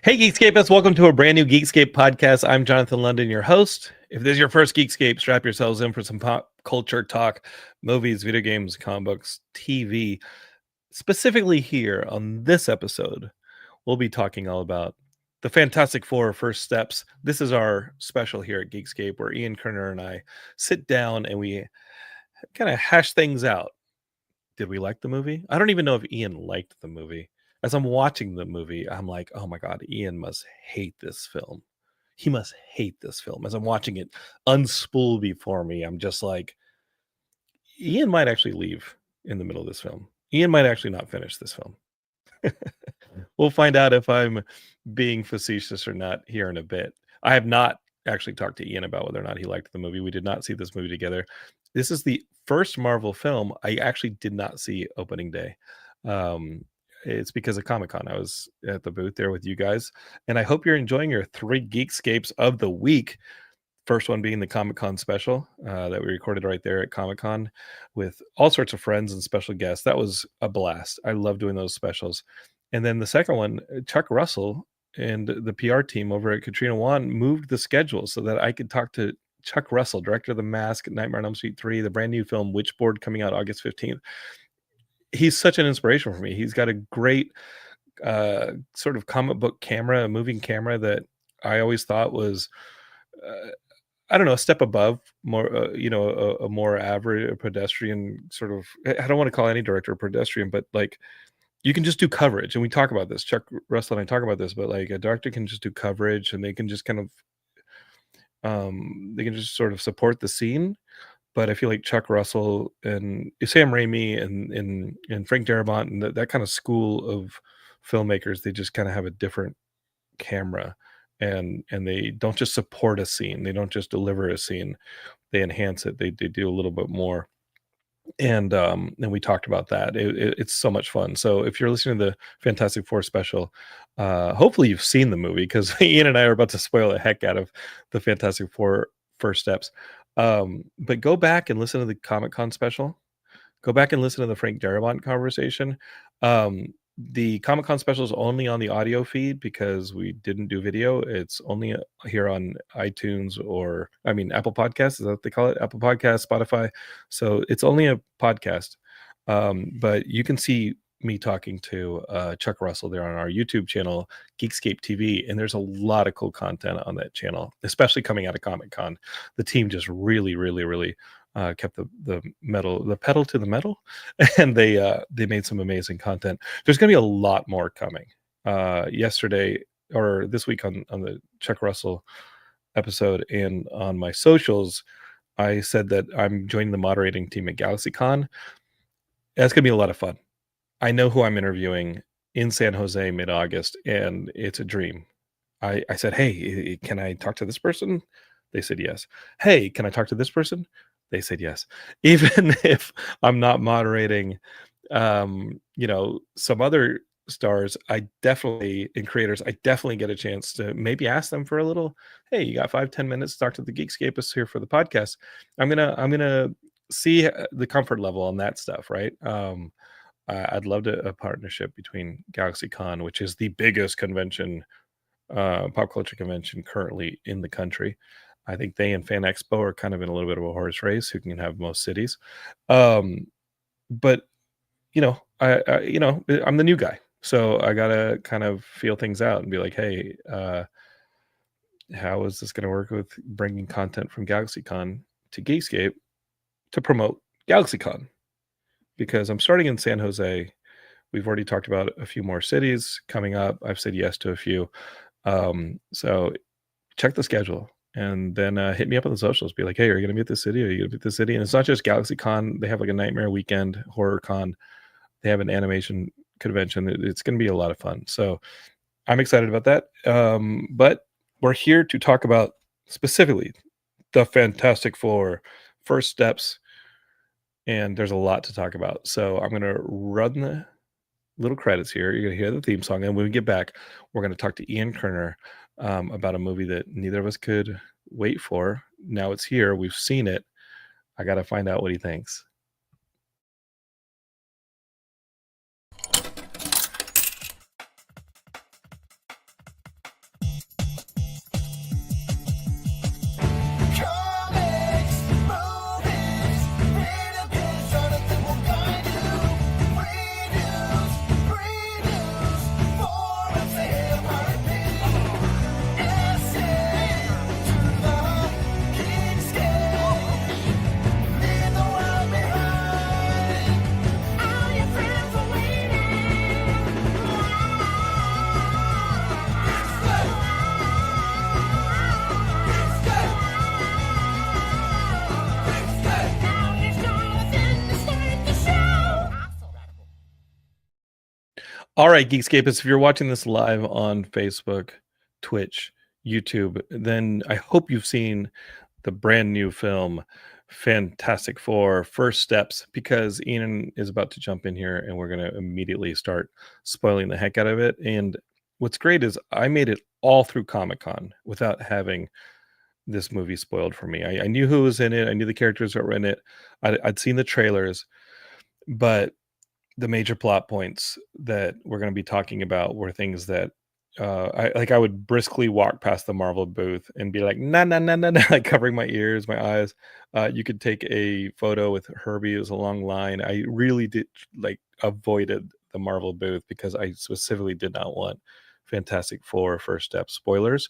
Hey, Geekscapists, welcome to a brand new Geekscape podcast. I'm Jonathan London, your host. If this is your first Geekscape, strap yourselves in for some pop culture talk, movies, video games, comic books, TV. Specifically here on this episode, we'll be talking all about the Fantastic Four First Steps. This is our special here at Geekscape where Ian Kerner and I sit down and we kind of hash things out. Did we like the movie? I don't even know if Ian liked the movie. As I'm watching the movie, I'm like, oh my God, Ian must hate this film. He must hate this film. As I'm watching it unspool before me, I'm just like, Ian might actually leave in the middle of this film. Ian might actually not finish this film. We'll find out if I'm being facetious or not here in a bit. I have not actually talked to Ian about whether or not he liked the movie. We did not see this movie together. This is the first Marvel film I actually did not see opening day. Um, it's because of Comic-Con. I was at the booth there with you guys, and I hope you're enjoying your 3 Geekscapes of the week. First one being the Comic-Con special that we recorded right there at Comic-Con with all sorts of friends and special guests. That was a blast. I love doing those specials. And then the second one, Chuck Russell and the PR team over at Katrina Wan moved the schedule so that I could talk to Chuck Russell, director of The Mask, Nightmare on Elm Street 3, the brand new film Witchboard coming out August 15th. He's such an inspiration for me. He's got a great sort of comic book camera, a moving camera that I always thought was I don't know, a step above more, a more average, a pedestrian sort of. I don't want to call any director a pedestrian, but like you can just do coverage, and we talk about this. Chuck Russell and I talk about this, but like a director can just do coverage, and they can just kind of, they can just sort of support the scene. But I feel like Chuck Russell and Sam Raimi and Frank Darabont and that kind of school of filmmakers, they just kind of have a different camera and they don't just support a scene, they don't just deliver a scene, they enhance it, they do a little bit more. And we talked about that. It's so much fun. So if you're listening to the Fantastic Four special, hopefully you've seen the movie because Ian and I are about to spoil the heck out of the Fantastic Four First Steps. But go back and listen to the Comic-Con special. Go back and listen to the Frank Darabont conversation. The Comic-Con special is only on the audio feed because we didn't do video. It's only here on iTunes Apple Podcasts. Is that what they call it? Apple Podcasts, Spotify. So it's only a podcast. But you can see me talking to Chuck Russell there on our YouTube channel, Geekscape TV. And there's a lot of cool content on that channel, especially coming out of Comic-Con. The team just really, really, really kept the pedal to the metal, and they made some amazing content. There's going to be a lot more coming. Yesterday or this week on the Chuck Russell episode and on my socials, I said that I'm joining the moderating team at GalaxyCon. That's going to be a lot of fun. I know who I'm interviewing in San Jose mid-August, and it's a dream. I said, hey, can I talk to this person? They said yes. Hey, can I talk to this person? They said yes. Even if I'm not moderating, some other stars, I definitely get a chance to maybe ask them for a little, hey, you got 5-10 minutes to talk to the Geekscapists here for the podcast. I'm gonna see the comfort level on that stuff, right? I'd love a partnership between GalaxyCon, which is the biggest convention, pop culture convention currently in the country. I think they and Fan Expo are kind of in a little bit of a horse race who can have most cities. But I'm the new guy, so I gotta kind of feel things out and be like, hey, how is this going to work with bringing content from GalaxyCon to Geekscape to promote GalaxyCon? Because I'm starting in San Jose. We've already talked about a few more cities coming up. I've said yes to a few. So check the schedule and then hit me up on the socials. Be like, hey, are you going to be at this city? Are you going to be at this city? And it's not just GalaxyCon. They have like a Nightmare Weekend, Horror Con. They have an animation convention. It's going to be a lot of fun. So I'm excited about that. But we're here to talk about specifically the Fantastic Four First Steps. And there's a lot to talk about. So I'm going to run the little credits here. You're going to hear the theme song. And when we get back, we're going to talk to Ian Kerner about a movie that neither of us could wait for. Now it's here. We've seen it. I got to find out what he thinks. All right, Geekscapists, if you're watching this live on Facebook, Twitch, YouTube, then I hope you've seen the brand new film Fantastic Four First Steps, because Ian is about to jump in here and we're going to immediately start spoiling the heck out of it. And what's great is I made it all through Comic-Con without having this movie spoiled for me. I knew who was in it. I knew the characters that were in it. I'd seen the trailers, but the major plot points that we're going to be talking about were things that I would briskly walk past the Marvel booth and be like, nah, nah, nah, nah, nah, like covering my ears, my eyes. You could take a photo with Herbie. It was a long line. I really did avoided the Marvel booth because I specifically did not want Fantastic Four First Step spoilers.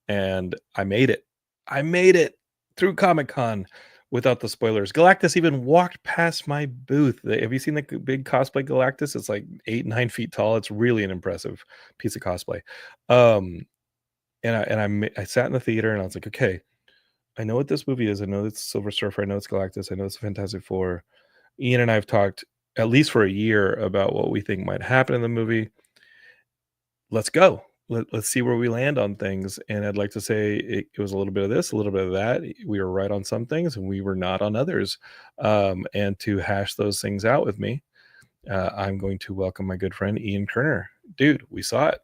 And I made it. I made it through Comic-Con without the spoilers. Galactus even walked past my booth. Have you seen the big cosplay Galactus? It's like 8-9 feet tall. It's really an impressive piece of cosplay. I sat in the theater and I was like, okay, I know what this movie is. I know it's Silver Surfer. I know it's Galactus. I know it's Fantastic Four. Ian and I have talked at least for a year about what we think might happen in the movie. Let's go. Let's see where we land on things. And I'd like to say it was a little bit of this, a little bit of that. We were right on some things and we were not on others. And to hash those things out with me, I'm going to welcome my good friend Ian Kerner. Dude, we saw it.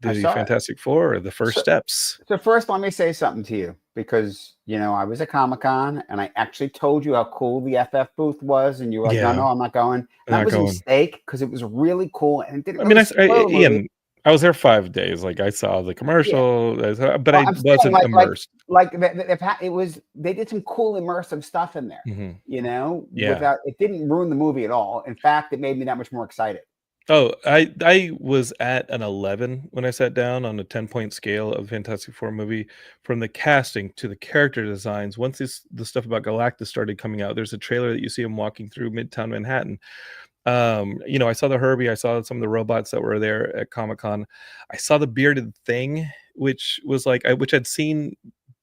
I The saw it. Fantastic Four, the first steps. So first, let me say something to you, because I was at Comic-Con and I actually told you how cool the FF booth was, and you were like, "No, Yeah, no, I'm not going." And that was a mistake, because it was really cool and it didn't really spoil the movie. Ian, I was there 5 days. Like, I saw the commercial, but I I'm saying, wasn't immersed. it was, they did some cool immersive stuff in there. Yeah. Without, it didn't ruin the movie at all. In fact, it made me that much more excited. Oh, I was at an 11 when I sat down on a 10-point scale of Fantastic Four movie, from the casting to the character designs. Once the stuff about Galactus started coming out, there's a trailer that you see him walking through Midtown Manhattan. I saw the Herbie, I saw some of the robots that were there at Comic-Con. I saw the bearded thing, which was which I'd seen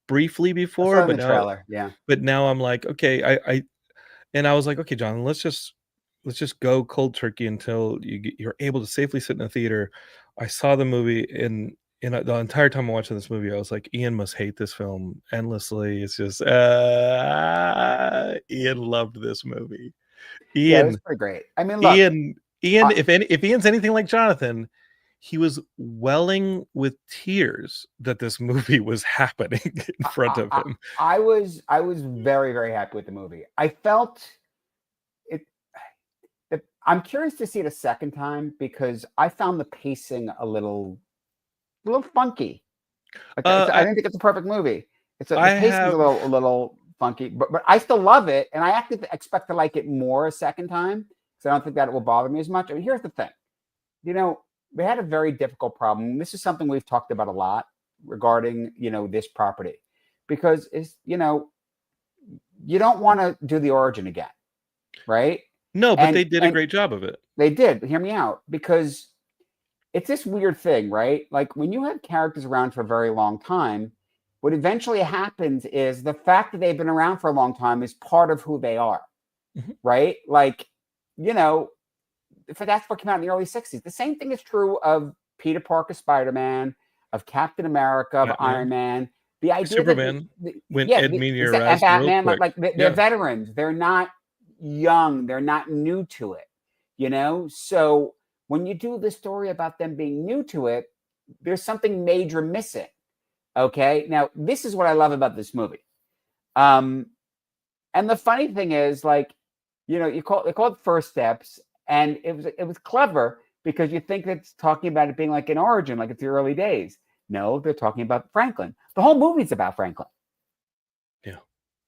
briefly I before, saw it in but the trailer. Yeah. now I'm like, okay, I was like, okay, John, let's just go cold turkey until you're able to safely sit in a theater. I saw the movie, and the entire time I'm watching this movie, I was like, Ian must hate this film endlessly. It's just Ian loved this movie. Yeah, it was Ian, pretty great. I mean, look, Ian, if Ian's anything like Jonathan, he was welling with tears that this movie was happening in front of him. I was very, very happy with the movie. I felt it. I'm curious to see it a second time, because I found the pacing a little funky. I didn't think it's a perfect movie. The pacing's a little funky, but I still love it, and I actually expect to like it more a second time, because I don't think that it will bother me as much. I mean, here's the thing. We had a very difficult problem. This is something we've talked about a lot regarding, this property, because it's, you don't want to do the origin again, right? No, but they did a great job of it. They did. Hear me out, because it's this weird thing, right? Like, when you have characters around for a very long time, what eventually happens is the fact that they've been around for a long time is part of who they are, right? Like, Fantastic Four came out in the early 60s. The same thing is true of Peter Parker, Spider-Man, of Captain America, of Iron Man. The idea Superman, when Ed Meany arrives, Batman, they're veterans. They're not young. They're not new to it, So when you do the story about them being new to it, there's something major missing. Okay, now this is what I love about this movie. And the funny thing is, they call it First Steps, and it was clever, because you think it's talking about it being like an origin, like it's the early days. No, they're talking about Franklin. The whole movie's about Franklin.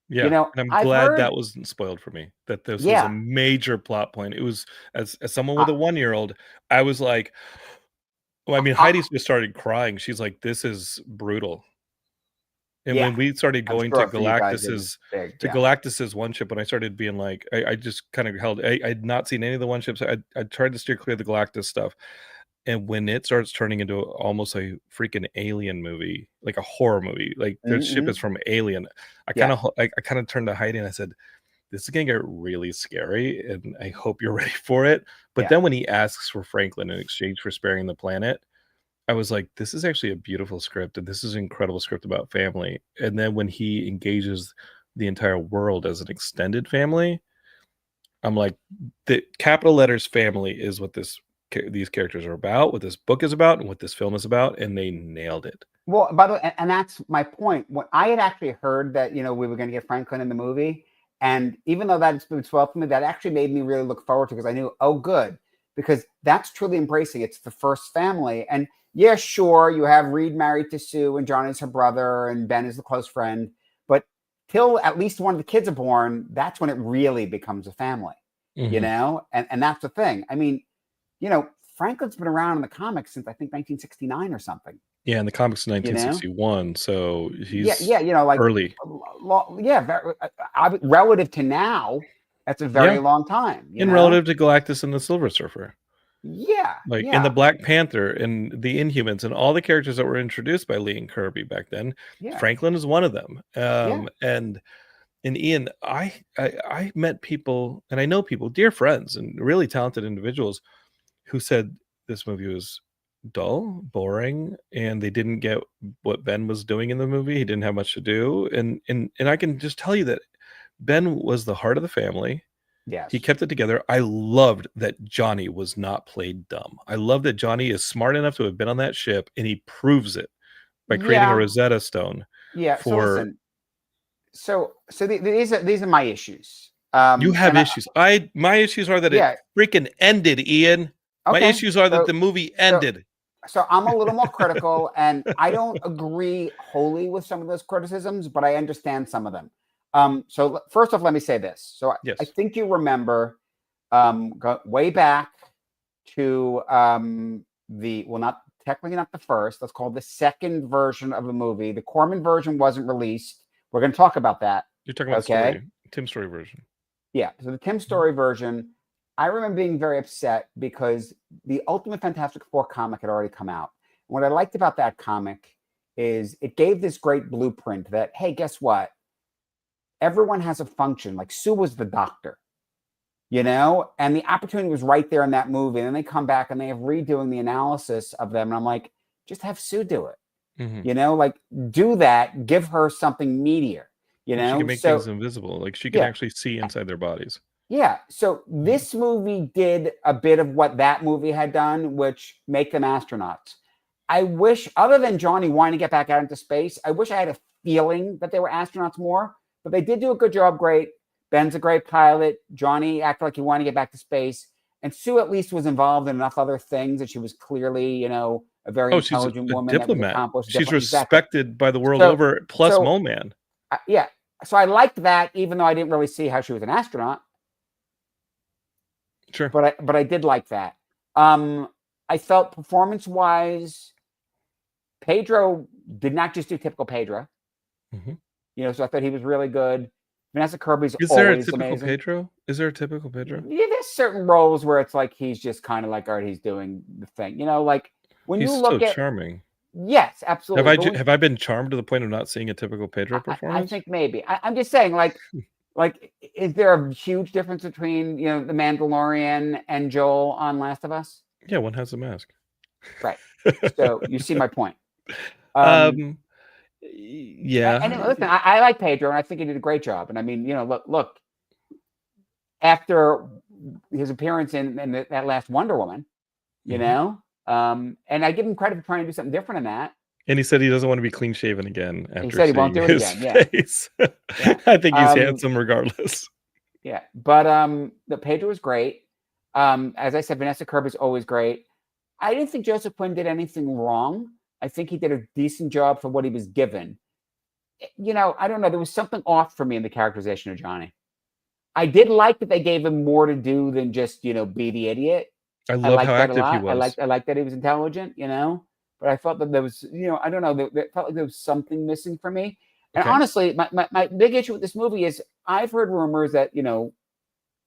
Yeah. And I'm glad that wasn't spoiled for me, that this was a major plot point. It was, as someone with a 1-year-old, I was like, Heidi just started crying. She's like, this is brutal. And when we started going to Galactus's one ship, when I started being like, I just kind of held, I'd not seen any of the one ships. I tried to steer clear of the Galactus stuff. And when it starts turning into almost a freaking alien movie, like a horror movie, like this ship is from Alien, I kind of turned to Heidi and I said, this is going to get really scary, and I hope you're ready for it. But Yeah. then when he asks for Franklin in exchange for sparing the planet, I was like, this is actually a beautiful script, and this is an incredible script about family. And then when he engages the entire world as an extended family, I'm like, the capital letters family is what these characters are about, what this book is about, and what this film is about, and they nailed it. Well, by the way, and that's my point. When I had actually heard that, we were going to get Franklin in the movie, and even though that's been spoiled for me, that actually made me really look forward to it, because I knew, oh, good, because that's truly embracing. It's the first family, and yeah, sure, you have Reed married to Sue, and John is her brother, and Ben is the close friend, but till at least one of the kids are born, that's when it really becomes a family, and that's the thing. I mean, Franklin's been around in the comics since I think 1969 or something. Yeah, in the comics in 1961, so he's like early. Relative to now, that's a very long time. Relative to Galactus and the Silver Surfer. Yeah. And the Black Panther and the Inhumans and all the characters that were introduced by Lee and Kirby back then. Yeah. Franklin is one of them. And Ian, I met people, and I know people, dear friends and really talented individuals, who said this movie was dull, boring, and they didn't get what Ben was doing in the movie. He didn't have much to do, and I can just tell you that Ben was the heart of the family. Yes, he kept it together. I loved that Johnny was not played dumb. I love that Johnny is smart enough to have been on that ship, and he proves it by creating a Rosetta Stone. Yeah. So these are my issues. You have issues. My issues are that it freaking ended, Ian. Okay. My issues are that the movie ended. So I'm a little more critical, and I don't agree wholly with some of those criticisms, but I understand some of them. So first off, let me say this. So I think you remember way back to not the first, let's call it the second version of the movie. The Corman version wasn't released. We're going to talk about that. You're talking about Tim Story version. Yeah. So the Tim Story version, I remember being very upset because the Ultimate Fantastic Four comic had already come out. And what I liked about that comic is it gave this great blueprint that, hey, guess what? Everyone has a function. Like Sue was the doctor, and the opportunity was right there in that movie. And then they come back and they have redoing the analysis of them. And I'm like, just have Sue do it. Like do that, give her something meatier, She can make things invisible. Like she can actually see inside their bodies. Yeah. So this movie did a bit of what that movie had done, which make them astronauts. I wish, other than Johnny wanting to get back out into space, I wish I had a feeling that they were astronauts more, but they did do a good job. Great. Ben's a great pilot. Johnny acted like he wanted to get back to space. And Sue at least was involved in enough other things that she was clearly, a very intelligent woman. Diplomat. That was she's respected by the world over, plus Mole Man. So I liked that, even though I didn't really see how she was an astronaut. Sure. But I did like that. I felt performance-wise, Pedro did not just do typical Pedro. So I thought he was really good. Vanessa Kirby's always amazing. Is there a typical Pedro? Is there a typical Pedro? Yeah, there's certain roles where it's like he's just kind of like, all right, he's doing the thing. Like when he's you look so charming. Yes, absolutely. Have I been charmed to the point of not seeing a typical Pedro performance? I think maybe. I'm just saying, like, is there a huge difference between the Mandalorian and Joel on Last of Us? Yeah, one has a mask. Right. So you see my point. Yeah. And listen, I like Pedro, and I think he did a great job. And I mean, look, after his appearance in that last Wonder Woman, and I give him credit for trying to do something different in that. And he said he doesn't want to be clean shaven again. He said he won't do it again. Yeah. I think he's handsome regardless. Yeah, but the Pedro was great. As I said, Vanessa Kirby is always great. I didn't think Joseph Quinn did anything wrong. I think he did a decent job for what he was given. I don't know. There was something off for me in the characterization of Johnny. I did like that they gave him more to do than just, be the idiot. I love how active he was. I like that he was intelligent, but I felt that there was, I don't know, it felt like there was something missing for me. And honestly, my big issue with this movie is I've heard rumors that,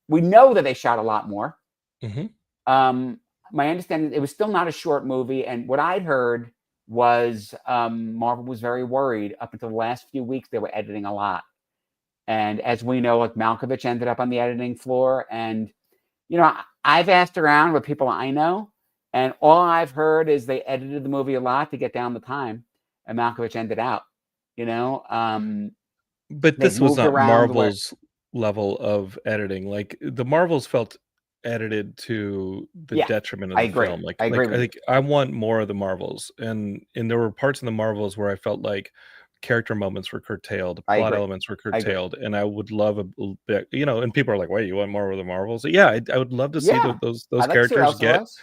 we know that they shot a lot more. My understanding, it was still not a short movie. And what I'd heard was Marvel was very worried up until the last few weeks. They were editing a lot. And as we know, like Malkovich ended up on the editing floor. And, you know, I've asked around with people I know, and all I've heard is they edited the movie a lot to get down the time, and Malkovich ended out, you know. But They've this was moved not around where, Marvel's level of editing. Like the Marvels felt edited to the yeah, detriment of I the agree. film. I agree I with you. think I want more of the Marvels, and there were parts in the Marvels where I felt like character moments were curtailed, I plot agree. elements were I agree. curtailed, and I would love a bit, you know. And people are like, "Wait, you want more of the Marvels?" Yeah, I would love to see Yeah, those I'd like to see what characters else there was.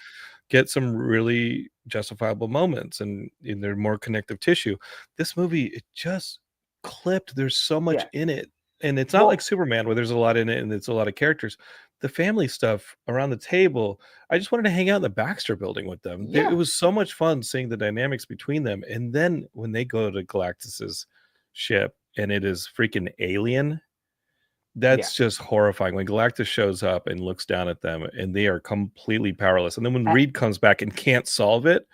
get some really justifiable moments, and they're more connective tissue. This movie, it just clipped. There's so much Yeah. in it, and it's not like Well, Superman where there's a lot in it and it's a lot of characters. The family stuff around the table, I just wanted to hang out in the Baxter building with them. It yeah, was so much fun seeing the dynamics between them. And then when they go to Galactus's ship and it is freaking alien, yeah. that's just horrifying. When Galactus shows up and looks down at them and they are completely powerless. And then when And, Reed comes back and can't solve it,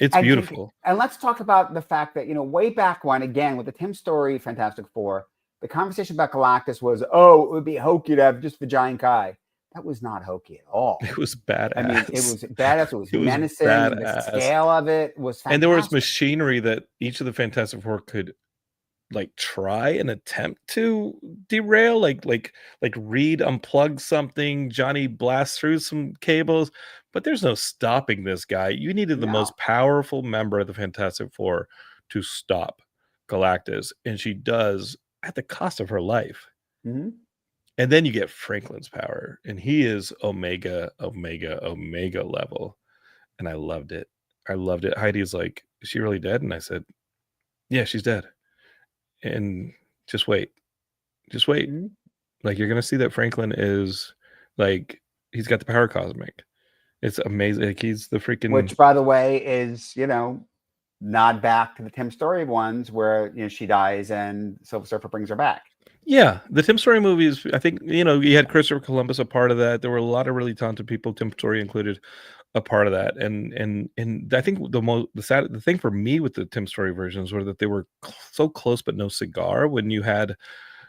it's beautiful. and let's talk about the fact that, you know, way back when, again, with the Tim Story Fantastic Four, the conversation about Galactus was, oh, it would be hokey to have just the giant guy. That was not hokey at all. It was I mean, it badass. was badass. It was It was menacing. The badass. scale of it was And there was fantastic. machinery that each of the Fantastic Four could like try and attempt to derail, like Reed unplugs something, Johnny blasts through some cables, but there's no stopping this guy. You needed the No. most powerful member of the Fantastic Four to stop Galactus, and she does at the cost of her life. Mm-hmm. And then you get Franklin's power, and he is Omega, Omega, Omega level. And I loved it. I loved it. Heidi's like, is she really dead? And I said, yeah, she's dead. And just wait. Just wait. Mm-hmm. Like, you're gonna see that Franklin is like, he's got the power cosmic. It's amazing. Like, he's the freaking, Which, by the way, is, you know, nod back to the Tim Story ones where, you know, she dies and Silver Surfer brings her back. yeah, the Tim Story movies. I think, you know, you had Christopher Columbus a part of that. There were a lot of really talented people, Tim Story included, a part of that. And I think the thing for me with the Tim Story versions were that they were so close but no cigar. When you had,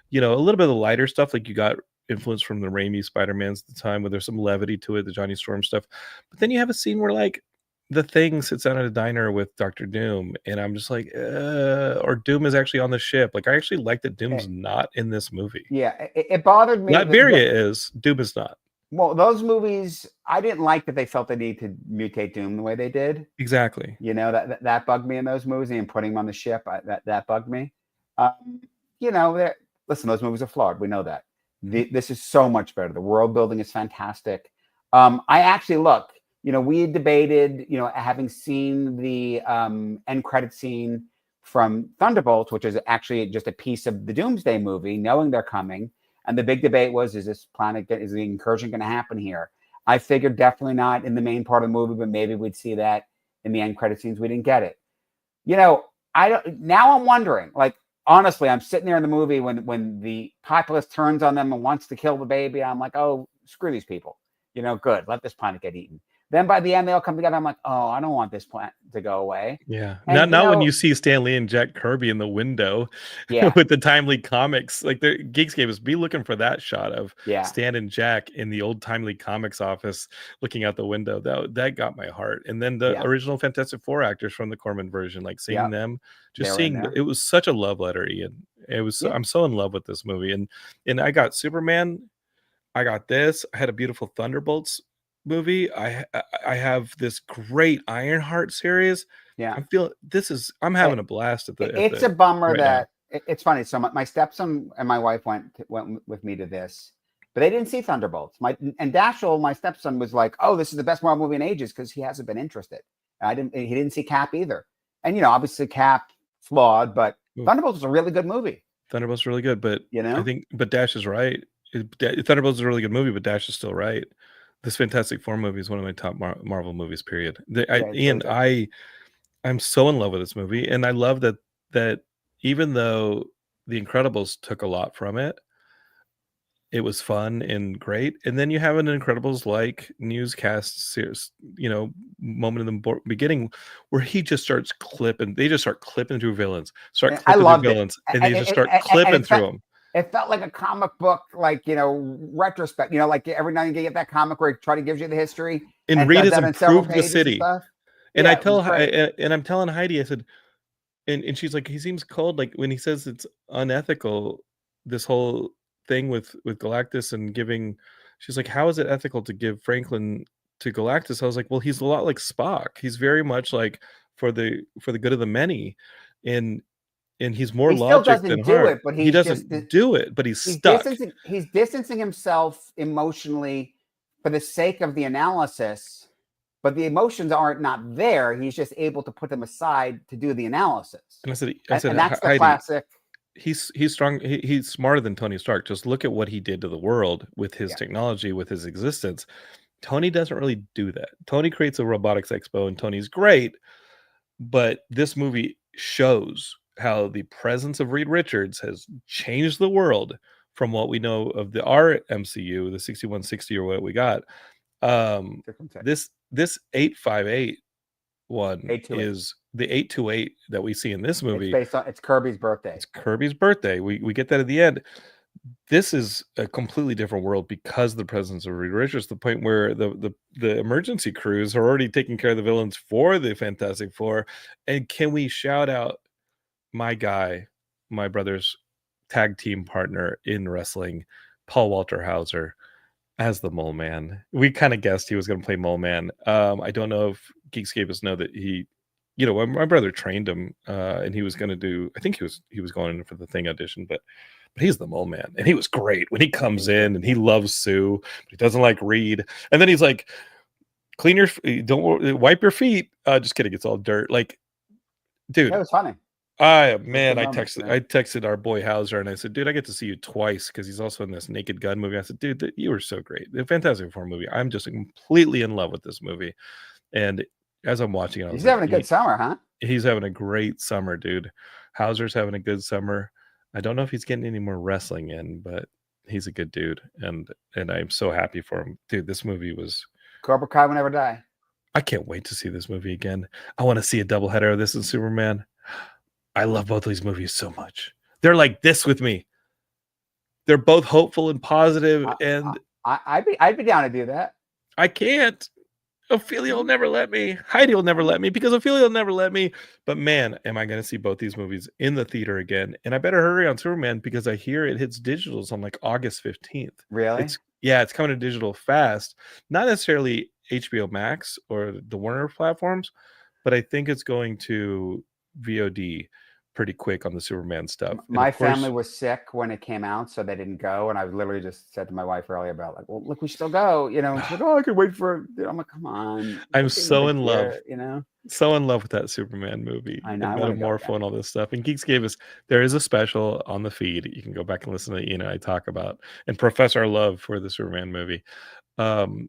you know, a little bit of the lighter stuff, like you got influence from the Raimi Spider-Mans at the time, where there's some levity to it, the Johnny Storm stuff. But then you have a scene where like the Thing sits down at a diner with Doctor Doom, and I'm just like, or Doom is actually on the ship. Like, I actually like that Doom's not in this movie. Yeah, it bothered me. Latveria is, Doom is not. Well, those movies, I didn't like that they felt the need to mutate Doom the way they did. Exactly. You know, that bugged me in those movies, and putting him on the ship, that bugged me. You know, listen, those movies are flawed. We know that. This is so much better. The world building is fantastic. I actually look. You know, we had debated, you know, having seen the end credit scene from Thunderbolts, which is actually just a piece of the Doomsday movie, knowing they're coming. And the big debate was, is the incursion going to happen here? I figured definitely not in the main part of the movie, but maybe we'd see that in the end credit scenes. We didn't get it. You know, now I'm wondering, like, honestly, I'm sitting there in the movie when the populace turns on them and wants to kill the baby. I'm like, oh, screw these people. You know, good. Let this planet get eaten. Then by the end, they all come together. I'm like, oh, I don't want this planet to go away. Yeah. And, Not when you see Stan Lee and Jack Kirby in the window, yeah, with the Timely Comics. Like, the Geekscape is be looking for that shot of Stan and Jack in the old Timely Comics office looking out the window. That got my heart. And then the original Fantastic Four actors from the Corman version, like seeing them, just seeing it was such a love letter, Ian. It was I'm so in love with this movie. And I got Superman, I got this, I had a beautiful Thunderbolts movie. I have this great Ironheart series. Yeah, I'm having a blast at the. It's a bummer right that it's funny. So my stepson and my wife went with me to this, but they didn't see Thunderbolts. And Dashel, my stepson, was like, "Oh, this is the best Marvel movie in ages," because he hasn't been interested. He didn't see Cap either. And you know, obviously Cap flawed, but Thunderbolts is a really good movie. Thunderbolts is really good, but you know, but Dash is right. Thunderbolts is a really good movie, but Dash is still right. This Fantastic Four movie is one of my top Marvel movies, period. Ian, I'm so in love with this movie, and I love that even though The Incredibles took a lot from it, it was fun and great. And then you have an Incredibles-like newscast series, you know, moment in the beginning where he just starts clipping. They just start clipping through villains, and they just start clipping through them. It felt like a comic book, like, retrospect. Like every now and then you get that comic where it gives you the history And and Reed does has that in several improved the pages and city. stuff. And I Yeah, it was tell great. and I'm telling Heidi, I said, and she's like, he seems cold. Like when he says it's unethical, this whole thing with Galactus and giving, she's like, how is it ethical to give Franklin to Galactus? I was like, well, he's a lot like Spock. He's very much like for the good of the many, and he's more He still logic than doesn't do heart. it, but He he's just doesn't do it, but he's stuck. he's distancing himself emotionally for the sake of the analysis, but the emotions aren't not there. He's just able to put them aside to do the analysis. And I said, And that's the Heidi, classic. he's strong. He's smarter than Tony Stark. Just look at what he did to the world with his technology, with his existence. Tony doesn't really do that. Tony creates a robotics expo, and Tony's great. But this movie shows how the presence of Reed Richards has changed the world from what we know of our MCU, the 6160 or what we got. This 858 one 828. is the 828 that we see in this movie. It's Kirby's birthday. It's Kirby's birthday. We get that at the end. This is a completely different world because of the presence of Reed Richards, to the point where the emergency crews are already taking care of the villains for the Fantastic Four. And can we shout out my guy, my brother's tag team partner in wrestling, Paul Walter Hauser, as the Mole Man? We kind of guessed he was going to play Mole Man. I don't know if Geekscapists know that he, my brother trained him, and he was going to do. I think he was going in for the Thing audition, but he's the Mole Man, and he was great when he comes in, and he loves Sue, but he doesn't like Reed. And then he's like, "Clean your, don't wipe your feet." Just kidding, it's all dirt. Like, dude, That was funny. I texted our boy Hauser, and I said, dude, I get to see you twice, because he's also in this Naked Gun movie. I said, dude, you were so great. The Fantastic Four movie. I'm just completely in love with this movie. And as I'm watching it, he's having a good summer, huh? He's having a great summer, dude. Hauser's having a good summer. I don't know if he's getting any more wrestling in, but he's a good dude, and I'm so happy for him, dude. This movie was Cobra Kai will never die. I can't wait to see this movie again. I want to see a doubleheader of this and Superman. I love both of these movies so much. They're like this with me. They're both hopeful and positive, and I'd be down to do that. I can't. Ophelia will never let me. Heidi will never let me, because Ophelia will never let me. But man, am I going to see both these movies in the theater again? And I better hurry on Superman, because I hear it hits digitals on like August 15th. Really? It's coming to digital fast. Not necessarily HBO Max or the Warner platforms, but I think it's going to VOD pretty quick on the Superman stuff. My family was sick when it came out, so they didn't go. And I literally just said to my wife earlier about, like, well, look, we still go, And she's like, oh, I could wait for it. I'm like, come on. I'm so in love, here, so in love with that Superman movie. I know. And Metamorpho and all this stuff. And Geekscape there is a special on the feed. You can go back and listen to Ian and I talk about and profess our love for the Superman movie. But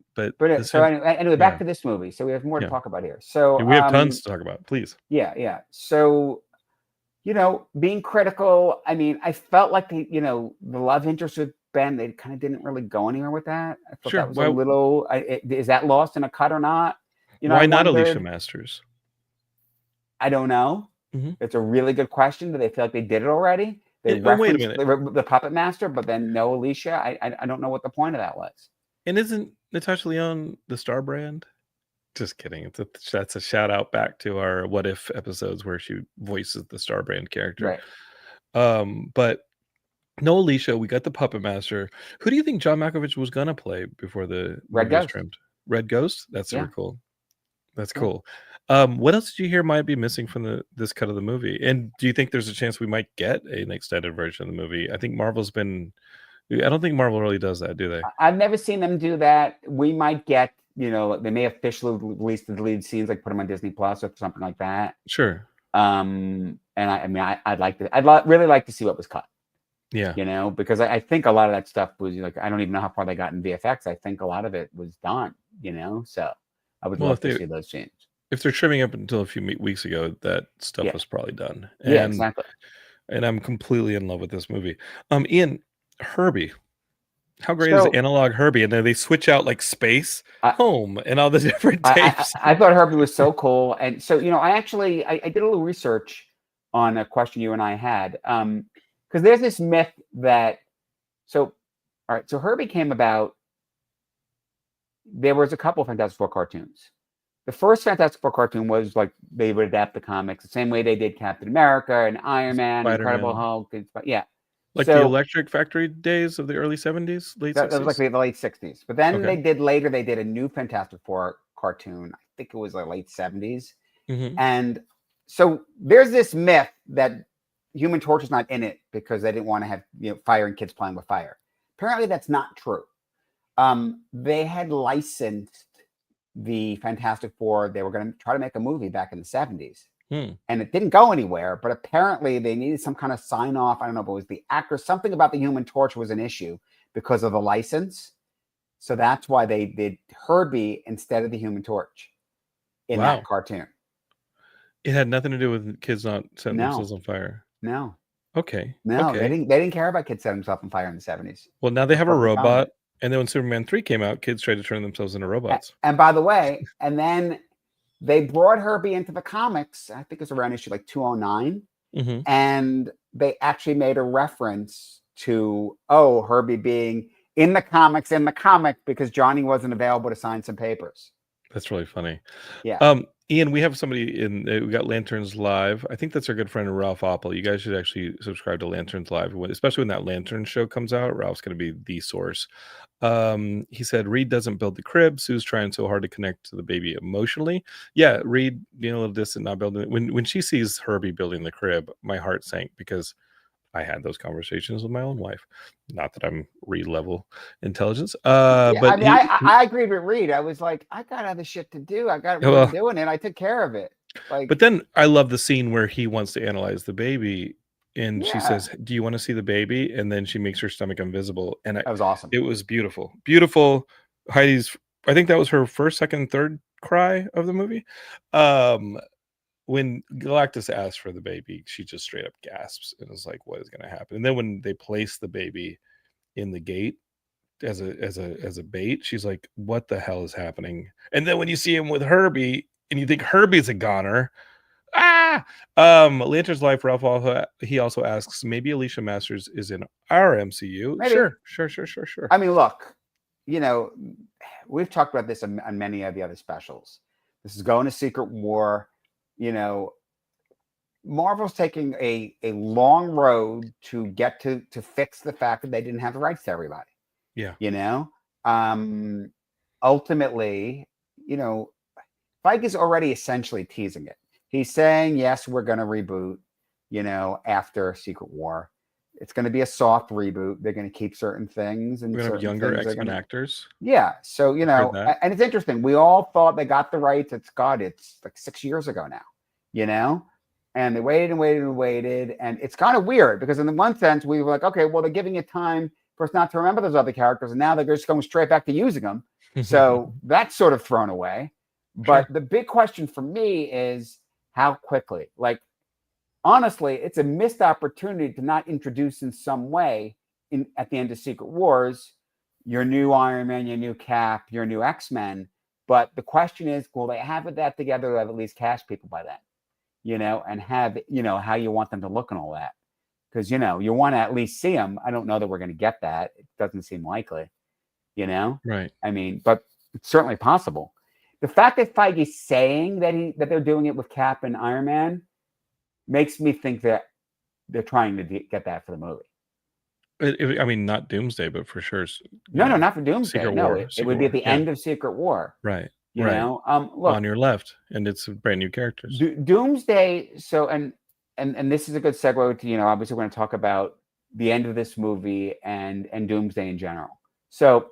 so anyway, back to this movie. So we have more to talk about here. So we have tons to talk about. Please. Yeah. So, being critical. I mean, I felt like the love interest with Ben, they kind of didn't really go anywhere with that. I thought that was a little. Is that lost in a cut or not? Why not Alicia Masters? I don't know. Mm-hmm. It's a really good question. Do they feel like they did it already? They wait a minute. The Puppet Master, but then no Alicia. I don't know what the point of that was. And isn't Natasha Lyonne the Star Brand? Just kidding. That's a shout out back to our What If episodes where she voices the Star Brand character. Right. But no Alicia. We got the Puppet Master. Who do you think John Malkovich was gonna play before the Red Ghost? Trimmed? Red Ghost? That's super cool. That's cool. What else did you hear might be missing from this cut of the movie? And do you think there's a chance we might get an extended version of the movie? I think Marvel's been. I don't think Marvel really does that, do they? I've never seen them do that. We might get, they may officially release the deleted scenes, like put them on Disney Plus or something like that. Sure. And I'd really like to see what was cut. Yeah. Because I think a lot of that stuff was like, I don't even know how far they got in VFX. I think a lot of it was done, so I would love to see those scenes. If they're trimming up until a few weeks ago, that stuff was probably done. Yeah, exactly. And I'm completely in love with this movie. Ian, Herbie, how great is analog Herbie? And then they switch out like space, home, and all the different tapes. I thought Herbie was so cool. And so, I did a little research on a question you and I had, because there's this myth that all right, so Herbie came about. There was a couple of Fantastic Four cartoons. The first Fantastic Four cartoon was like they would adapt the comics the same way they did Captain America and Iron Man, Incredible Hulk, and yeah. Like the Electric Factory days of the early 70s, late 60s? That was like the late 60s. But then they did a new Fantastic Four cartoon. I think it was like late 70s. Mm-hmm. And so there's this myth that Human Torch is not in it because they didn't want to have fire and kids playing with fire. Apparently that's not true. They had licensed the Fantastic Four. They were going to try to make a movie back in the 70s. And it didn't go anywhere, but apparently they needed some kind of sign off. I don't know if it was the actor, something about the Human Torch was an issue because of the license. So that's why they did Herbie instead of the Human Torch in that cartoon. It had nothing to do with kids not setting themselves on fire. No. Okay. No, okay. They didn't care about kids setting themselves on fire in the 70s. Well, now they have a robot. And then when Superman 3 came out, kids tried to turn themselves into robots. And by the way, and then they brought Herbie into the comics. I think it was around issue like 209. Mm-hmm. And they actually made a reference to, Herbie being in the comic because Johnny wasn't available to sign some papers. That's really funny. Yeah. Ian, we have somebody we got Lanterns Live. I think that's our good friend Ralph Oppel. You guys should actually subscribe to Lanterns Live, especially when that Lantern show comes out. Ralph's going to be the source. He said Reed doesn't build the crib. Sue's trying so hard to connect to the baby emotionally. Yeah, Reed being a little distant, not building it. When she sees Herbie building the crib, my heart sank because I had those conversations with my own wife. Not that I'm Reed level intelligence. But I mean, I agreed with Reed. I was like, I got other shit to do. I got doing it. I took care of it. But then I love the scene where he wants to analyze the baby. And she says, do you want to see the baby? And then she makes her stomach invisible. And that was awesome. It was beautiful. Beautiful. Heidi's, I think that was her first, second, third cry of the movie. When Galactus asked for the baby, she just straight up gasps and is like, what is going to happen? And then when they place the baby in the gate as a bait, she's like, what the hell is happening? And then when you see him with Herbie and you think Herbie's a goner, Lanterns Life, Ralph, he also asks, maybe Alicia Masters is in our MCU. Maybe. Sure. I mean, look, we've talked about this on many of the other specials. This is going to Secret War. Marvel's taking a long road to get to fix the fact that they didn't have the rights to everybody. Yeah. Ultimately, Feige's already essentially teasing it. He's saying, yes, we're going to reboot, after Secret War. It's going to be a soft reboot. They're going to keep certain things. And we're going to have younger X-Men actors. Yeah. So, and it's interesting. We all thought they got the rights. It's like 6 years ago now, and they waited and waited and waited. And it's kind of weird because in the one sense, we were like, okay, well, they're giving you time for us not to remember those other characters. And now they're just going straight back to using them. So that's sort of thrown away. But the big question for me is how quickly. Like, honestly, it's a missed opportunity to not introduce in some way at the end of Secret Wars your new Iron Man, your new Cap, your new X-Men. But the question is, will they have that together to have at least cast people by then? And have, how you want them to look and all that. Because, you want to at least see them. I don't know that we're going to get that. It doesn't seem likely, Right. I mean, but it's certainly possible. The fact that Feige's saying that they're doing it with Cap and Iron Man makes me think that they're trying to get that for the movie. I mean, not Doomsday, but for sure. No, not for Doomsday. Secret no, War, it would be at the end of Secret War. Right. You know, look, on your left, and it's brand new characters. Doomsday. So, and this is a good segue to, obviously we're going to talk about the end of this movie and Doomsday in general. So,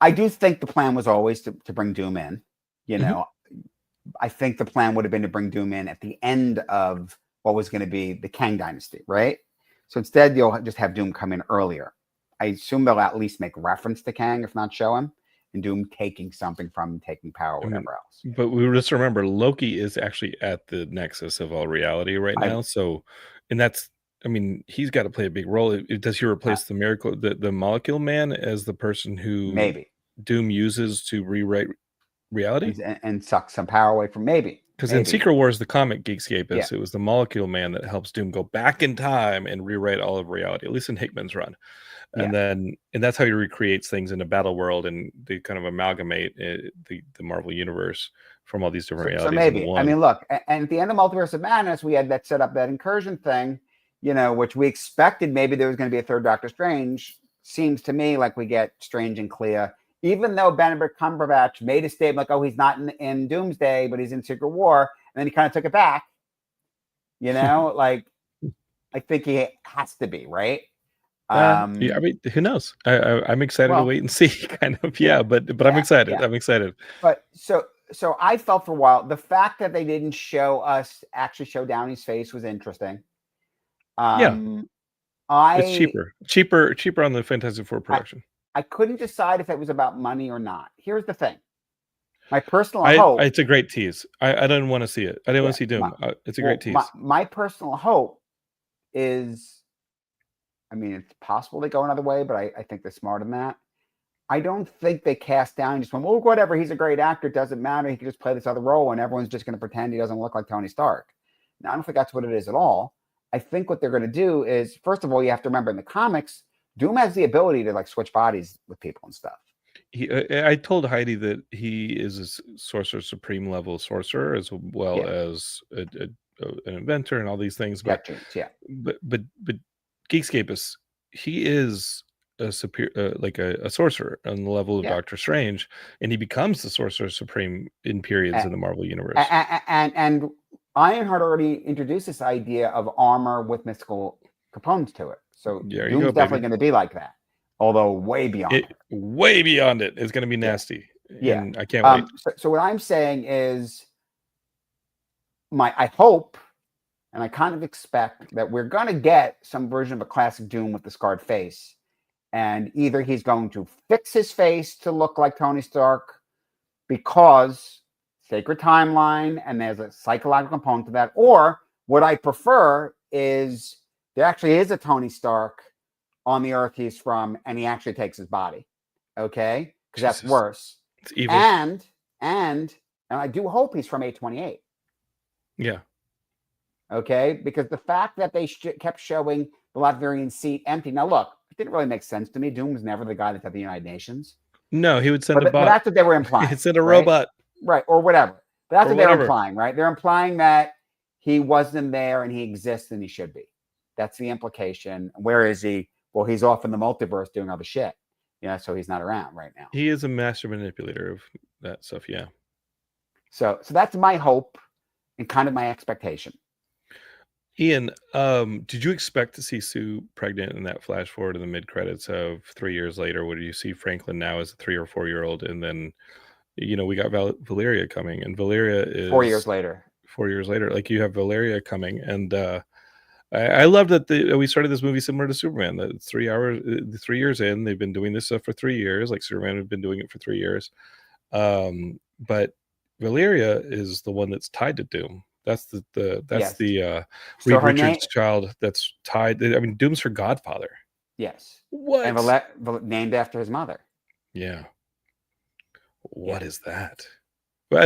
I do think the plan was always to bring Doom in. I think the plan would have been to bring Doom in at the end of what was going to be the Kang Dynasty, right? So instead, you'll just have Doom come in earlier. I assume they'll at least make reference to Kang, if not show him, and Doom taking something from him, taking power, whatever else. But we just remember, Loki is actually at the nexus of all reality right now. And that's, I mean, he's got to play a big role. Does he replace the miracle, the Molecule Man, as the person who maybe Doom uses to rewrite reality and suck some power away from? Maybe. Because in Secret Wars, the comic Geekscape Yeah. it was the Molecule Man that helps Doom go back in time and rewrite all of reality, at least in Hickman's run. And that's how he recreates things in a battle world, and they kind of amalgamate the Marvel universe from all these different realities. So maybe, into one. I mean, look, and at the end of Multiverse of Madness, we had that set up, that incursion thing, which we expected maybe there was going to be a third Doctor Strange. Seems to me like we get Strange and Clea, even though Benedict Cumberbatch made a statement like, oh, he's not in Doomsday, but he's in Secret War. And then he kind of took it back. Like, I think he has to be, right? Yeah, I mean, who knows? I'm excited to wait and see, kind of. Yeah, but I'm excited. Yeah. I'm excited. But so I felt for a while, the fact that they didn't actually show Downey's face was interesting. It's cheaper on the Fantastic Four production. I couldn't decide if it was about money or not. Here's the thing. My personal hope. It's a great tease. I didn't want to see it. I didn't want to see Doom. It's a great tease. My personal hope is, I mean, it's possible they go another way, but I think they're smarter than that. I don't think they cast down, just went, well, whatever, he's a great actor, doesn't matter, he can just play this other role, and everyone's just going to pretend he doesn't look like Tony Stark. Now, I don't think that's what it is at all. I think what they're going to do is, first of all, you have to remember in the comics, Doom has the ability to like switch bodies with people and stuff. I told Heidi that he is a Sorcerer Supreme level sorcerer, as well as an inventor and all these things. But Geekscape he is a superior, like a sorcerer on the level of Doctor Strange, and he becomes the Sorcerer Supreme in periods in the Marvel universe. And Ironheart already introduced this idea of armor with mystical components to it. So Doom's definitely going to be like that, although way beyond it. Way beyond it. It's going to be nasty. Yeah. And I can't wait. So what I'm saying is, I hope, and I kind of expect that we're going to get some version of a classic Doom with the scarred face. And either he's going to fix his face to look like Tony Stark because sacred timeline and there's a psychological component to that, or what I prefer is there actually is a Tony Stark on the Earth he's from, and he actually takes his body. Okay? Because that's worse. It's evil. And I do hope he's from 828. Yeah. Okay? Because the fact that they kept showing the Latvian seat empty. Now, look, it didn't really make sense to me. Doom was never the guy that's at the United Nations. No, he would send a bot. But that's what they were implying. He'd send a robot. Right, or whatever. But that's what they're implying, right? They're implying that he wasn't there and he exists and he should be. That's the implication. Where is he? Well, he's off in the multiverse doing other shit. So he's not around right now. He is a master manipulator of that stuff, yeah. So that's my hope and kind of my expectation. Ian, did you expect to see Sue pregnant in that flash forward in the mid-credits of 3 years later? Where do you see Franklin now as a 3 or 4 year old? And then, we got Valeria coming, and Valeria is 4 years later. 4 years later, like you have Valeria coming, and I love that we started this movie similar to Superman. That 3 hours, 3 years in, they've been doing this stuff for 3 years. Like Superman had been doing it for 3 years, but Valeria is the one that's tied to Doom. That's the Reed Richards child that's tied. I mean, Doom's her godfather. Yes. What? And named after his mother. Yeah. What is that? But I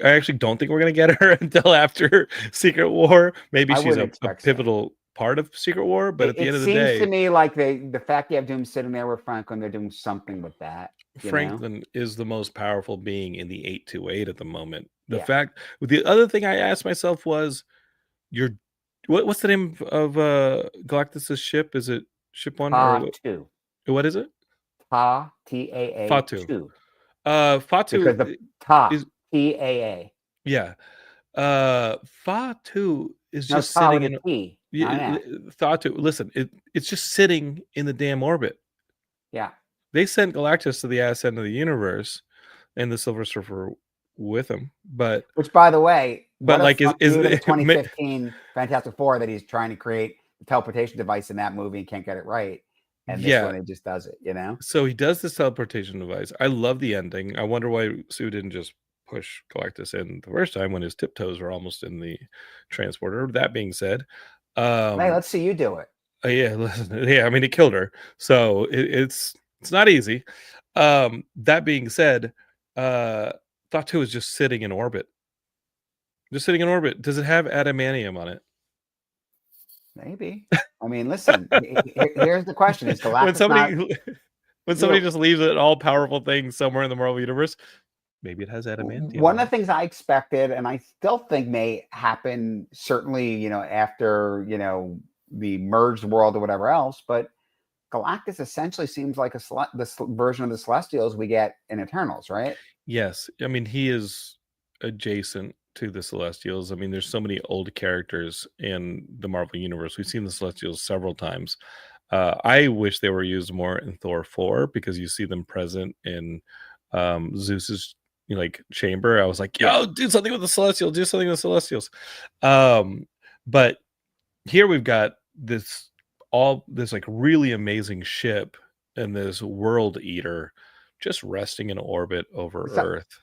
actually don't think we're gonna get her until after Secret War. Maybe she's a pivotal part of Secret War, but at the end of the day, it seems to me like the fact you have Doom sitting there with Franklin, they're doing something with that. Franklin is the most powerful being in the 828 at the moment. The other thing I asked myself was, what's the name of Galactus's ship? Is it Ship One or Two? What is it? Ta, T-A-A. Fatu. Fatu because the Ta is T-A-A. Yeah. Fatu is just sitting in T. Fatu. Listen, it's just sitting in the damn orbit. Yeah. They sent Galactus to the ass end of the universe, and the Silver Surfer with him. Which, by the way, is the 2015 Fantastic Four that he's trying to create the teleportation device in that movie and can't get it right, and this one he just does it. So he does this teleportation device. I love the ending. I wonder why Sue didn't just push Galactus in the first time when his tiptoes were almost in the transporter. That being said, hey, let's see you do it. I mean, it killed her, so it's not easy. That being said, Thought 2 is just sitting in orbit. Just sitting in orbit. Does it have adamantium on it? Maybe. I mean, listen. Here's the question: Is when Galactus somebody not? when You somebody know, just leaves an all powerful thing somewhere in the Marvel universe, maybe it has adamantium. one on of the it. things I expected, and I still think may happen, certainly, after the merged world or whatever else, but Galactus essentially seems like this version of the Celestials we get in Eternals, right? Yes, I mean he is adjacent to the Celestials. I mean, there's so many old characters in the Marvel universe. We've seen the Celestials several times. I wish they were used more in Thor 4 because you see them present in Zeus's chamber. I was like, yo, Yeah. do something with the Celestials, do something with the Celestials. But here we've got this like really amazing ship and this world eater just resting in orbit over So, Earth.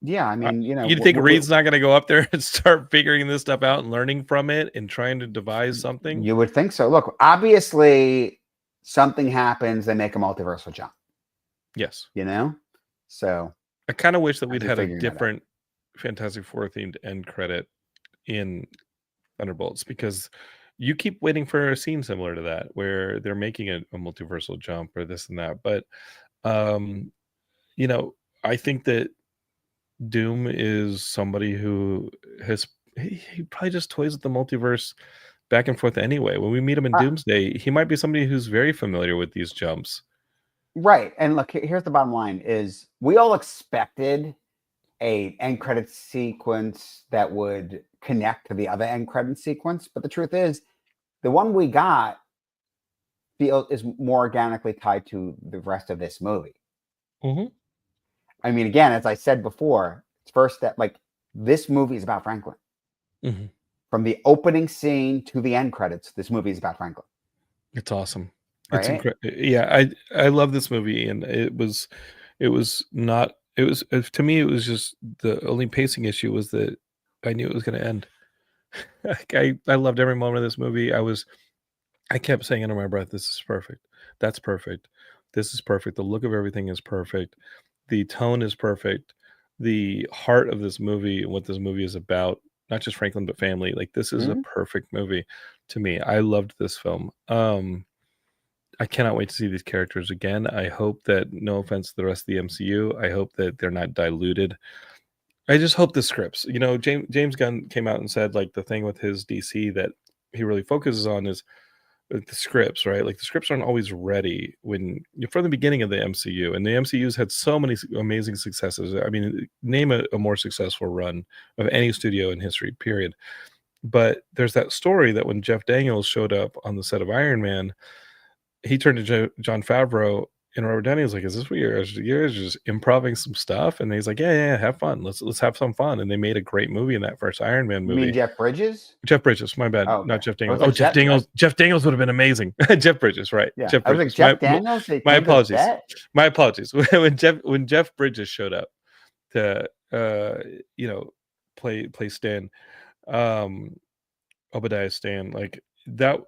yeah, I mean, You think Reed's not going to go up there and start figuring this stuff out and learning from it and trying to devise something? you would think so. Look, obviously, something happens, they make a multiversal jump. Yes. So I kind of wish that we'd you're had a figuring that out. different Fantastic Four themed end credit in Thunderbolts, because you keep waiting for a scene similar to that where they're making a multiversal jump or this and that. But I think that Doom is somebody who he probably just toys with the multiverse back and forth anyway. When we meet him in Doomsday, he might be somebody who's very familiar with these jumps. Right. And look, here's the bottom line: is we all expected a end credit sequence that would connect to the other end credit sequence, but the truth is, the one we got is more organically tied to the rest of this movie. Mm-hmm. I mean, again, as I said before, it's first step. Like, this movie is about Franklin. Mm-hmm. From the opening scene to the end credits, this movie is about Franklin. It's awesome. Right? It's incredible. Yeah, I love this movie, and it was not. It was to me. It was just the only pacing issue was that I knew it was going to end. I loved every moment of this movie. I kept saying under my breath, "This is perfect. That's perfect. This is perfect. The look of everything is perfect. The tone is perfect. The heart of this movie and what this movie is about, not just Franklin but family. Like, this is a perfect movie to me. I loved this film. I cannot wait to see these characters again. I hope that, no offense to the rest of the MCU, I hope that they're not diluted. I just hope the scripts, James Gunn came out and said, like, the thing with his DC that he really focuses on is the scripts, right? Like, the scripts aren't always ready from the beginning of the MCU, and the MCU's had so many amazing successes. I mean, name a more successful run of any studio in history, period. But there's that story that when Jeff Daniels showed up on the set of Iron Man, he turned to John Favreau, and Robert Downey was like, "Is this what you're just improving some stuff?" And he's like, "Yeah, have fun. Let's have some fun." And they made a great movie in that first Iron Man movie. You mean Jeff Bridges? Jeff Bridges, my bad, Oh, okay. not Jeff Daniels. Like, Jeff Daniels. Jeff Daniels would have been amazing. Jeff Bridges, right? Yeah, Jeff I was Bridges. like, Jeff Daniels. My apologies. My apologies. when Jeff Bridges showed up to play Stan, Obadiah Stan, like that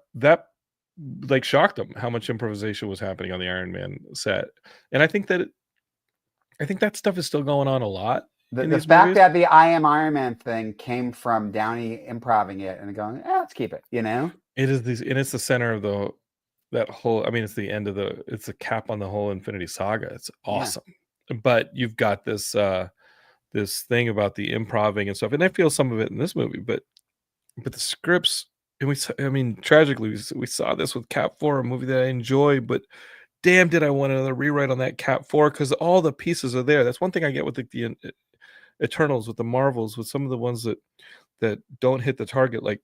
like shocked them how much improvisation was happening on the Iron Man set. And I think that stuff is still going on a lot. The fact that the I Am Iron Man thing came from Downey improving it and going, let's keep it, It is and it's the center of that whole, I mean, it's the end of it's the cap on the whole Infinity Saga. It's awesome. Yeah. But you've got this this thing about the improving and stuff, and I feel some of it in this movie, but the scripts, and tragically, we saw this with Cap 4, a movie that I enjoy, but damn, did I want another rewrite on that Cap 4, because all the pieces are there. That's one thing I get with the Eternals, with the Marvels, with some of the ones that don't hit the target. Like,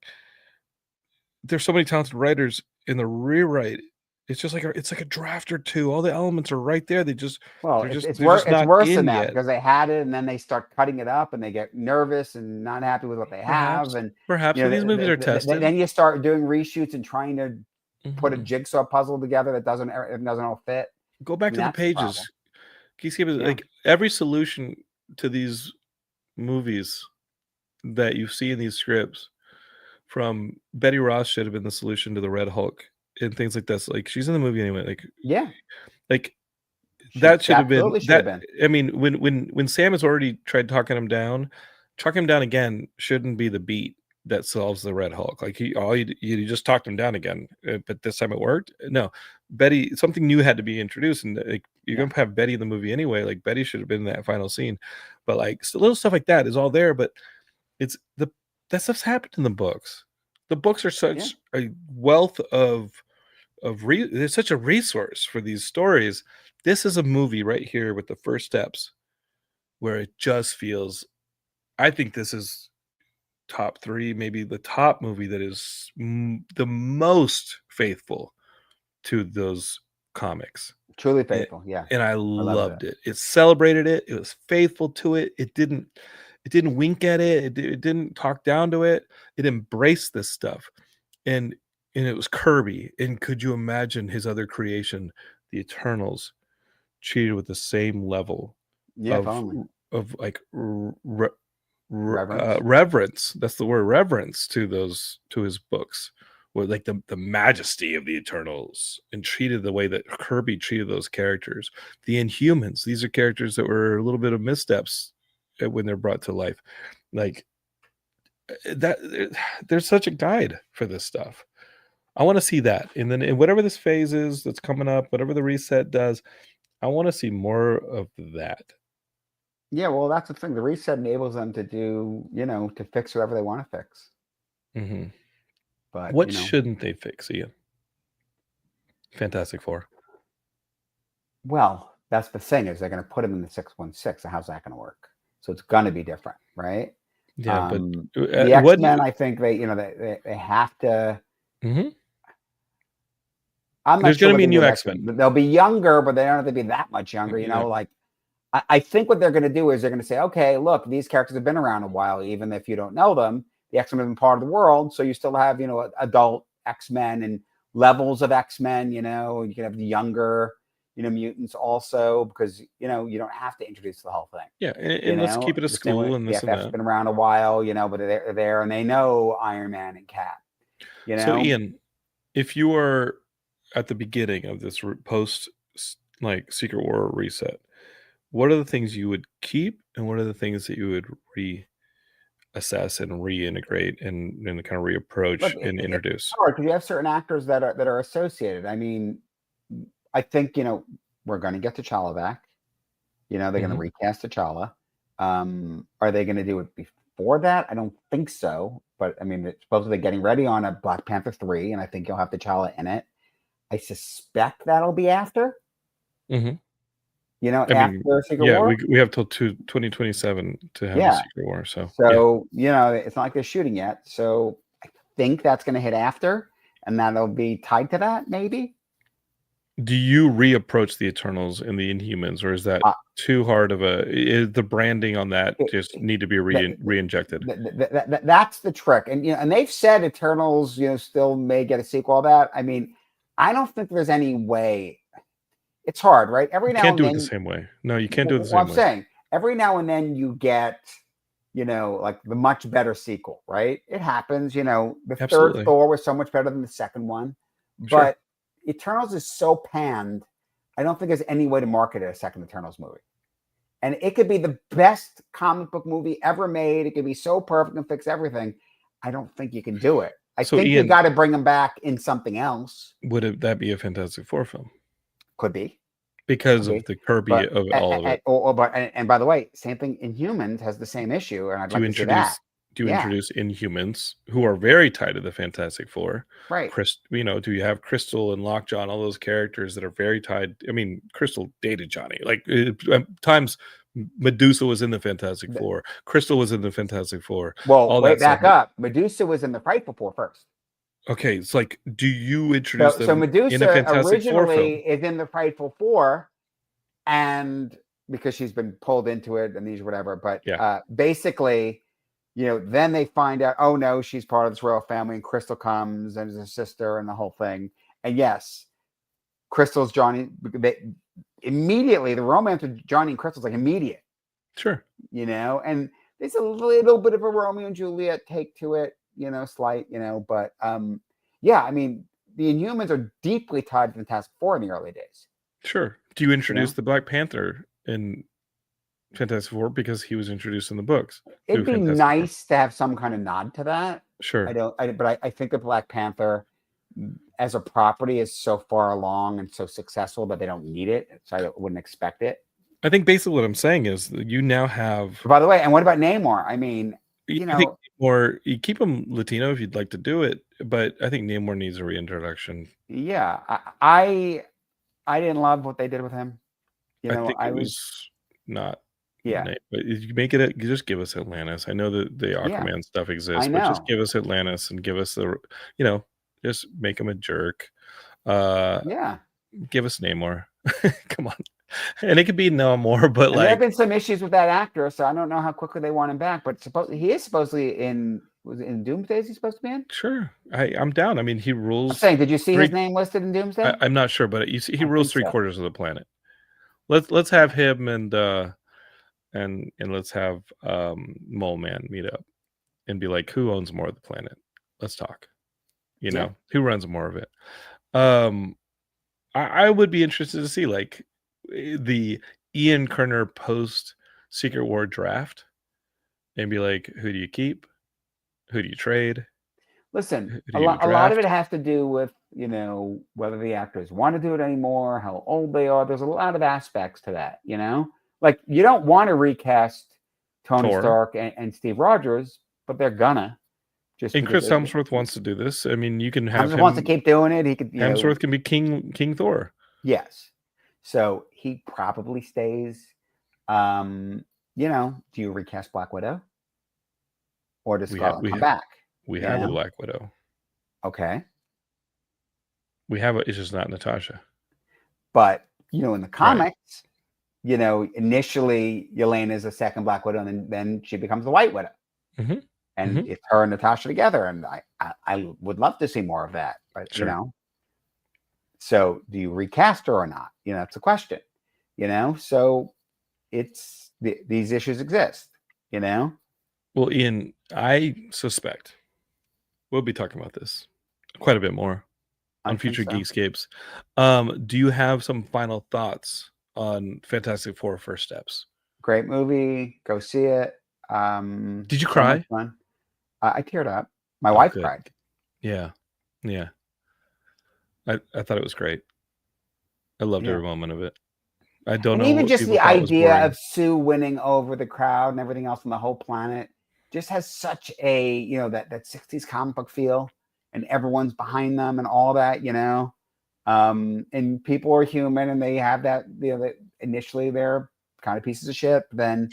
there's so many talented writers in the rewrite. It's just like it's like a draft or two. All the elements are right there. It's worse than that, because they had it and then they start cutting it up and they get nervous and not happy with what they have. And perhaps these movies are tested. Then you start doing reshoots and trying to put a jigsaw puzzle together that doesn't all fit. Go back to the pages. Geekscape is like every solution to these movies that you see in these scripts. From Betty Ross should have been the solution to the Red Hulk and things like this. Like, she's in the movie anyway. Like that should have been that. I mean, when Sam has already tried talking him down Chuck him down again shouldn't be the beat that solves the Red Hulk. Like you just talked him down again, but this time it worked. No, Betty, something new had to be introduced, and like, you're gonna have Betty in the movie anyway. Like Betty should have been in that final scene, but like little stuff like that is all there. But it's that stuff's happened in the books. The books are such a wealth of there's such a resource for these stories. This is a movie right here with the first steps where it just feels. I think this is top 3, maybe the top movie that is the most faithful to those comics. Truly faithful, and I loved it. It celebrated it. It was faithful to it. It didn't wink at it. It didn't talk down to it. It embraced this stuff, and it was Kirby. And could you imagine his other creation, the Eternals, treated with the same level of like reverence. That's the word, reverence, to his books, with like the majesty of the Eternals, and treated the way that Kirby treated those characters. The Inhumans, these are characters that were a little bit of missteps when they're brought to life. Like that, there's such a guide for this stuff. I want to see that, and then in whatever this phase is that's coming up, whatever the reset does, I want to see more of that. Yeah, well, that's the thing. The reset enables them to do, to fix whatever they want to fix. Mm-hmm. But what shouldn't they fix, Ian? Fantastic Four. Well, that's the thing, is they're going to put him in the 616. So how's that going to work? So it's going to be different, right? Yeah, but the X-Men, I think they have to. Mm-hmm. I'm not There's sure going to be a new X-Men. They'll be younger, but they don't have to be that much younger. Like I think what they're going to do is they're going to say, okay, look, these characters have been around a while, even if you don't know them. The X-Men have been part of the world, so you still have, adult X-Men and levels of X-Men. You can have the younger, mutants also, because you don't have to introduce the whole thing. Yeah, and let's keep it a school and this and that. It's been around a while, but they're there and they know Iron Man and Cap. So Ian, if you are at the beginning of this post like Secret War reset, what are the things you would keep, and what are the things that you would reassess and reintegrate and kind of reapproach and introduce? Because you have certain actors that are associated. I mean, I think we're going to get T'Challa back. They're going to recast T'Challa. Are they going to do it before that? I don't think so. But I mean, it's supposedly getting ready on a Black Panther 3, and I think you'll have T'Challa in it. I suspect that'll be after. Mm-hmm. After Secret War? we have till 2027 to have a Secret War. So it's not like they're shooting yet. So I think that's going to hit after, and that'll be tied to that, maybe. Do you reapproach the Eternals and the Inhumans, or is that too hard of is the branding on that just need to be re-injected? That's the trick. And they've said Eternals, still may get a sequel of that. I mean, I don't think there's any way. It's hard, right? Every now and then. You can't do it the same way. No, you can't do it the same way. I'm saying, every now and then you get, like the much better sequel, right? It happens, the third Thor was so much better than the second one. But Eternals is so panned, I don't think there's any way to market a second Eternals movie. And it could be the best comic book movie ever made. It could be so perfect and fix everything. I don't think you can do it. I think Ian, you got to bring them back in something else. Would that be a Fantastic Four film? Could be. Because of the Kirby of all of it. And by the way, same thing, Inhumans has the same issue. And I'd like to see that. Do you introduce Inhumans, who are very tied to the Fantastic Four? Right. Do you have Crystal and Lockjaw and all those characters that are very tied? I mean, Crystal dated Johnny. Like times Medusa was in the Fantastic Four. Crystal was in the Fantastic Four. Well, wait, back up. Medusa was in the Frightful Four first. Okay, it's like, do you introduce them? So Medusa in a Fantastic originally is in the Frightful Four, and because she's been pulled into it and these whatever. But basically, then they find out, oh no, she's part of this royal family, and Crystal comes and is a sister and the whole thing. And yes, Crystal's Johnny. Immediately, the romance with Johnny and Crystal's like immediate. Sure. And there's a little bit of a Romeo and Juliet take to it. Slight, but I mean, the Inhumans are deeply tied to the Fantastic Four in the early days. Sure. Do you introduce the Black Panther in Fantastic Four because he was introduced in the books. It'd be nice to have some kind of nod to that. Sure. But I think that Black Panther as a property is so far along and so successful that they don't need it. So I wouldn't expect it. I think basically what I'm saying is that you now have. By the way, and what about Namor? I mean, I think Namor, you keep him Latino if you'd like to do it, but I think Namor needs a reintroduction. Yeah, I didn't love what they did with him. I think it was not. Yeah, but you make it. You just give us Atlantis. I know that the Aquaman stuff exists, but just give us Atlantis and give us the. Just make him a jerk. Yeah. Give us Namor. Come on. And it could be no more, but there have been some issues with that actor, so I don't know how quickly they want him back. But he is supposedly in Doomsday. Is he supposed to be in? Sure, I'm down. I mean, he rules. I'm saying, did you see his name listed in Doomsday? I'm not sure, but you see, he rules 3/4 of the planet. Let's have him and let's have Mole Man meet up and be like, who owns more of the planet? Let's talk. Who runs more of it? I would be interested to see like the Ian Kerner post Secret War draft and be like, who do you keep? Who do you trade? Listen, a lot of it has to do with, whether the actors want to do it anymore, how old they are. There's a lot of aspects to that, Like, you don't want to recast Tony Stark and Steve Rogers, but they're gonna. And Chris Hemsworth wants to do this. I mean, you can have him. Wants to keep doing it. He could. Hemsworth can be King Thor. Yes. So he probably stays. Do you recast Black Widow? Or does Scarlet come back? We have a Black Widow. Okay. We have it's just not Natasha. But, in the comics, initially Yelena is the second Black Widow, and then she becomes the White Widow. Mm-hmm. And it's her and Natasha together. And I would love to see more of that. But, sure. So do you recast her or not? That's a question. So it's these issues exist. Well, Ian, I suspect we'll be talking about this quite a bit more on future Geekscapes. Do you have some final thoughts on Fantastic Four First Steps? Great movie. Go see it. Did you cry? Fun. I teared up. My wife cried. Yeah. I thought it was great. I loved every moment of it. I don't know. Even just the idea of Sue winning over the crowd and everything else on the whole planet just has such a, that 60s comic book feel, and everyone's behind them and all that, and people are human and they have that, that initially they're kind of pieces of shit, but then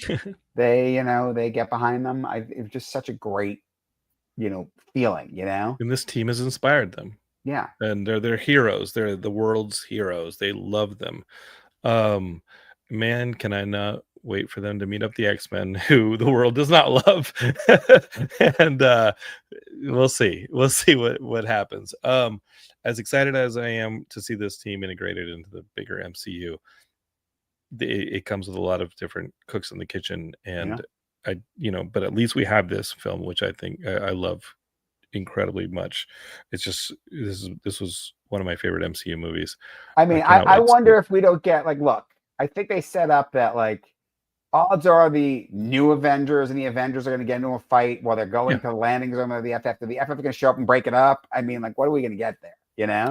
they get behind them. It's just such a great, feeling, And this team has inspired them. Yeah. And they're heroes. They're the world's heroes. They love them. Man, can I not wait for them to meet up the X-Men, who the world does not love. And we'll see what happens. As excited as I am to see this team integrated into the bigger MCU, it comes with a lot of different cooks in the kitchen, and but at least we have this film, which I think I love incredibly much. It's just this was one of my favorite MCU movies. I mean, I wonder if we don't get look, I think they set up that odds are the new Avengers and the Avengers are going to get into a fight while they're going to the landing zone of the FF. The FF is going to show up and break it up. I mean, what are we going to get there?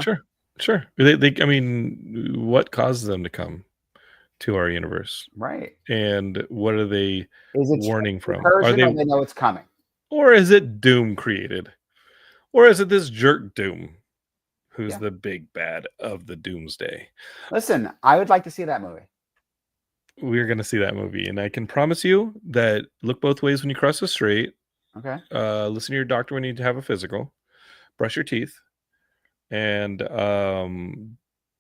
Sure. I mean, what causes them to come to our universe? Right. And what are they warning from? Are they know it's coming? Or is it Doom created? Or is it this jerk Doom who's the big bad of the Doomsday? Listen, I would like to see that movie. We're going to see that movie. And I can promise you that look both ways when you cross the street. Okay. Listen to your doctor when you need to have a physical. Brush your teeth. And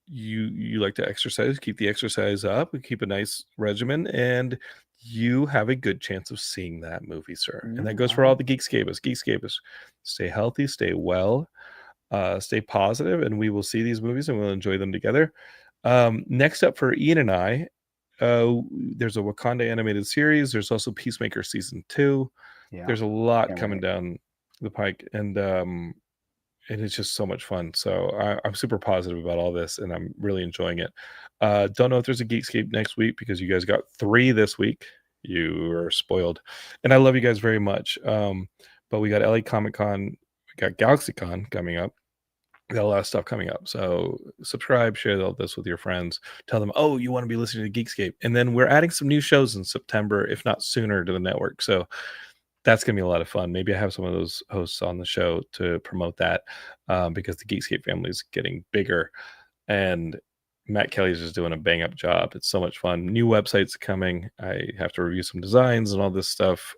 you like to exercise, keep the exercise up, keep a nice regimen, and you have a good chance of seeing that movie, sir. And that goes for all the Geekscapists. Geekscapists, stay healthy, stay well, stay positive, and we will see these movies and we'll enjoy them together. Next up for Ian and I, there's a Wakanda animated series. There's also Peacemaker season 2. There's a lot coming down the pike, and it's just so much fun. So I'm super positive about all this, and I'm really enjoying it. Don't know if there's a Geekscape next week because you guys got 3 this week. you are spoiled. And I love you guys very much. But we got LA Comic Con, we got GalaxyCon coming up. We got a lot of stuff coming up. So subscribe, share all this with your friends. Tell them, oh, you want to be listening to Geekscape. And then we're adding some new shows in September, if not sooner, to the network. So that's going to be a lot of fun. Maybe I have some of those hosts on the show to promote that, because the Geekscape family is getting bigger. And Matt Kelly's just doing a bang up job. It's so much fun. New websites coming. I have to review some designs and all this stuff.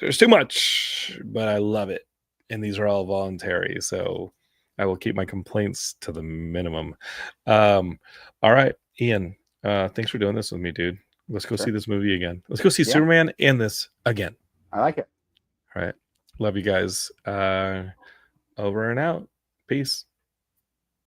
There's too much, but I love it. And these are all voluntary, so I will keep my complaints to the minimum. All right, Ian, thanks for doing this with me, dude. Let's go see this movie again. Let's go see Superman and this again. I like it. All right. Love you guys. Over and out. Peace.